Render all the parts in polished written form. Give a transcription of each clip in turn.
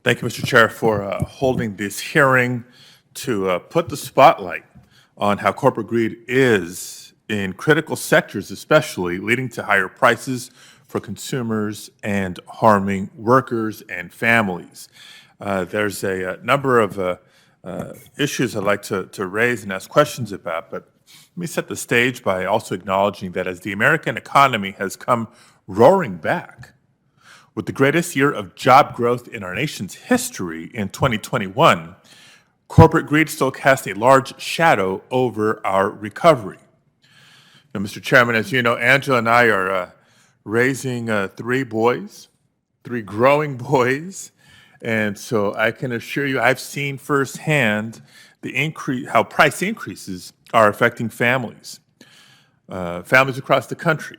Thank you, Mr. Chair, for holding this hearing to put the spotlight on how corporate greed is in critical sectors, especially leading to higher prices for consumers and harming workers and families. There's a number of issues I'd like to raise and ask questions about, but let me set the stage by also acknowledging that as the American economy has come roaring back, with the greatest year of job growth in our nation's history in 2021, corporate greed still casts a large shadow over our recovery. Now, Mr. Chairman, as you know, Angela and I are raising three boys, three growing boys, and so I can assure you I've seen firsthand the increase, how price increases are affecting families, families across the country,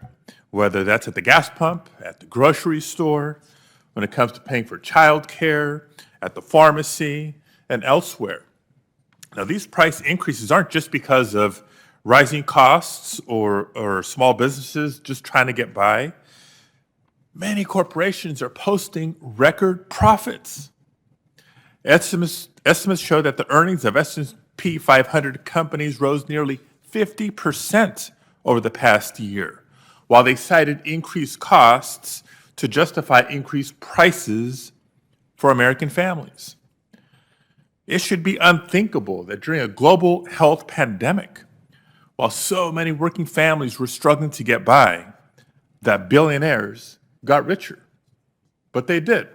whether that's at the gas pump, at the grocery store, when it comes to paying for childcare, at the pharmacy, and elsewhere. Now, these price increases aren't just because of rising costs or small businesses just trying to get by. Many corporations are posting record profits. Estimates show that the earnings of S&P 500 companies rose nearly 50% over the past year, while they cited increased costs to justify increased prices for American families. It should be unthinkable that during a global health pandemic, while so many working families were struggling to get by, that billionaires got richer. But they did.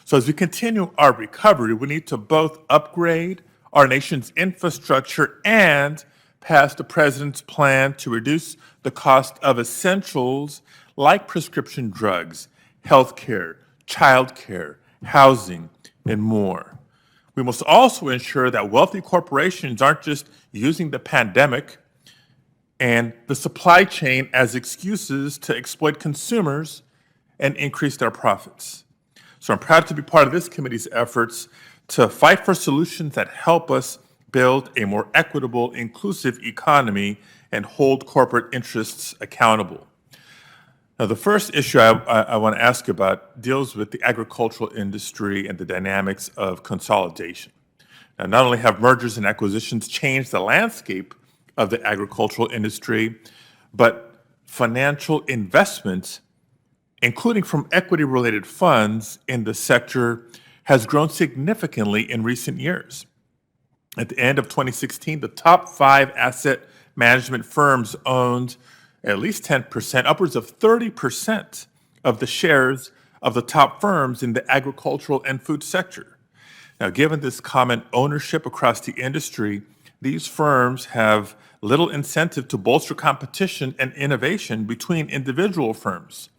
So as we continue our recovery, we need to both upgrade our nation's infrastructure and pass the president's plan to reduce the cost of essentials like prescription drugs, healthcare, childcare, housing, and more. We must also ensure that wealthy corporations aren't just using the pandemic and the supply chain as excuses to exploit consumers and increase their profits. So I'm proud to be part of this committee's efforts to fight for solutions that help us build a more equitable, inclusive economy and hold corporate interests accountable. Now, the first issue I want to ask about deals with the agricultural industry and the dynamics of consolidation. Now, not only have mergers and acquisitions changed the landscape of the agricultural industry, but financial investments, including from equity-related funds in the sector, has grown significantly in recent years. At the end of 2016, the top 5 asset management firms owned at least 10%, upwards of 30% of the shares of the top firms in the agricultural and food sector. Now, given this common ownership across the industry, these firms have little incentive to bolster competition and innovation between individual firms.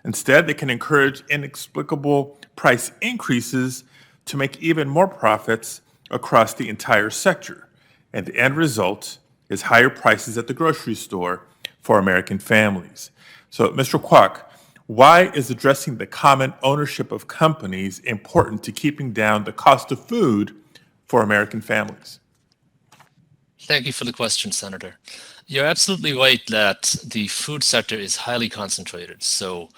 Instead, they can encourage inexplicable price increases to make even more profits across the entire sector. And the end result is higher prices at the grocery store for American families. So, Mr. Kwok, why is addressing the common ownership of companies important to keeping down the cost of food for American families? Thank you for the question, Senator. You're absolutely right that the food sector is highly concentrated. So,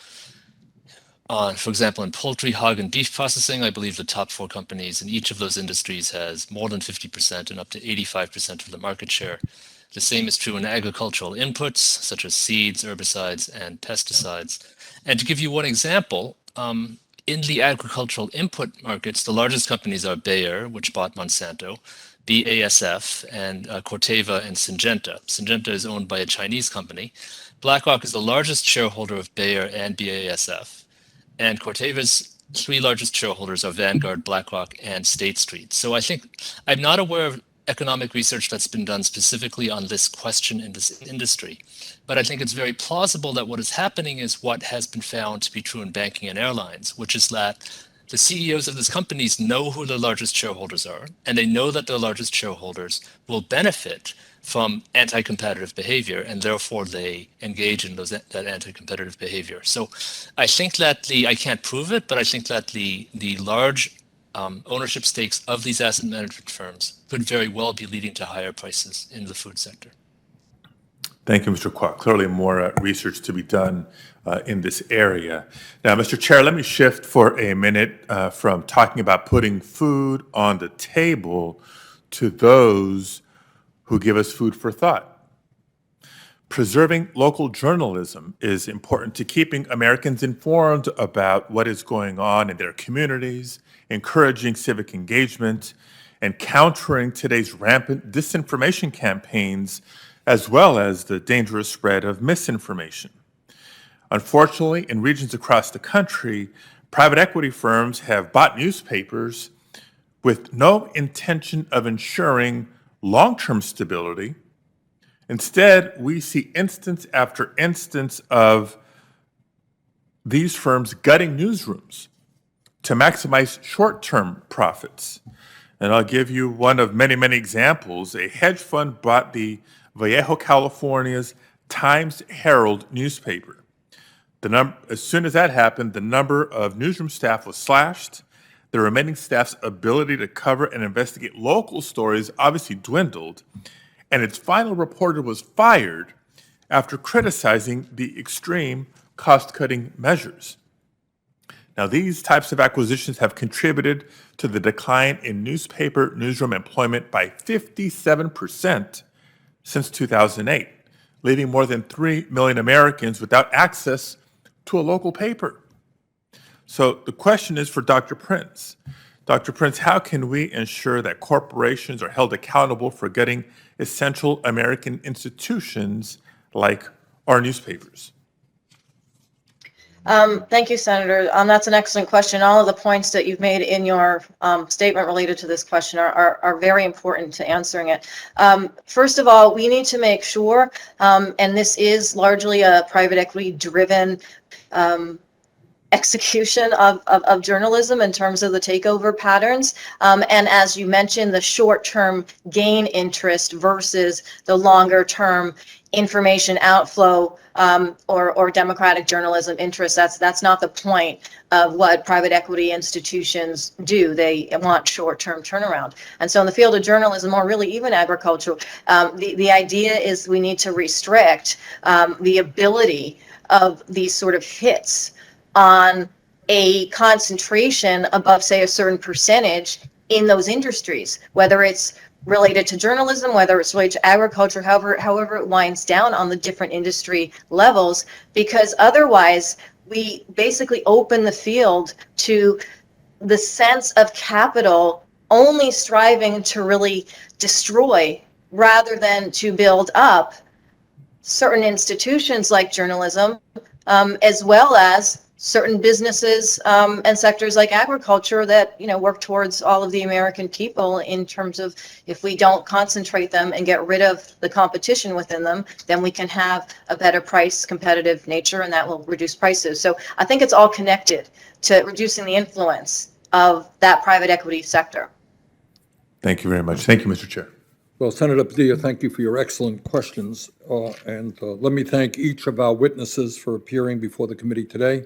for example, in poultry, hog, and beef processing, I believe the top 4 companies in each of those industries has more than 50% and up to 85% of the market share. The same is true in agricultural inputs, such as seeds, herbicides, and pesticides. And to give you one example, in the agricultural input markets, the largest companies are Bayer, which bought Monsanto, BASF, and Corteva and Syngenta. Syngenta is owned by a Chinese company. BlackRock is the largest shareholder of Bayer and BASF. And Corteva's 3 largest shareholders are Vanguard, BlackRock, and State Street. So I think I'm not aware of economic research that's been done specifically on this question in this industry. But I think it's very plausible that what is happening is what has been found to be true in banking and airlines, which is that the CEOs of these companies know who their largest shareholders are, and they know that their largest shareholders will benefit from anti-competitive behavior, and therefore they engage in that anti-competitive behavior. So I think that I can't prove it, but I think that the large ownership stakes of these asset management firms could very well be leading to higher prices in the food sector. Thank you, Mr. Kwok. Clearly more research to be done in this area. Now, Mr. Chair, let me shift for a minute from talking about putting food on the table to those who give us food for thought. Preserving local journalism is important to keeping Americans informed about what is going on in their communities, encouraging civic engagement, and countering today's rampant disinformation campaigns, as well as the dangerous spread of misinformation. Unfortunately, in regions across the country, private equity firms have bought newspapers with no intention of ensuring long-term stability. Instead, we see instance after instance of these firms gutting newsrooms to maximize short-term profits. And I'll give you one of many, many examples. A hedge fund bought the Vallejo, California's Times Herald newspaper. As soon as that happened, the number of newsroom staff was slashed. The remaining staff's ability to cover and investigate local stories obviously dwindled, and its final reporter was fired after criticizing the extreme cost-cutting measures. Now, these types of acquisitions have contributed to the decline in newspaper newsroom employment by 57% since 2008, leaving more than 3 million Americans without access to a local paper. So the question is for Dr. Prince. Dr. Prince, how can we ensure that corporations are held accountable for gutting essential American institutions like our newspapers? Thank you, Senator. That's an excellent question. All of the points that you've made in your statement related to this question are very important to answering it. First of all, we need to make sure, and this is largely a private equity driven execution of journalism in terms of the takeover patterns. And as you mentioned, the short-term gain interest versus the longer-term information outflow or democratic journalism interest. That's not the point of what private equity institutions do. They want short-term turnaround. And so in the field of journalism, or really even agriculture, the idea is we need to restrict the ability of these sort of hits on a concentration above, say, a certain percentage in those industries, whether it's related to journalism, whether it's related to agriculture, however it winds down on the different industry levels, because otherwise we basically open the field to the sense of capital only striving to really destroy rather than to build up certain institutions like journalism, as well as certain businesses and sectors like agriculture that work towards all of the American people in terms of if we don't concentrate them and get rid of the competition within them, then we can have a better price competitive nature and that will reduce prices. So I think it's all connected to reducing the influence of that private equity sector. Thank you very much. Thank you, Mr. Chair. Well, Senator Padilla, thank you for your excellent questions. And let me thank each of our witnesses for appearing before the committee today.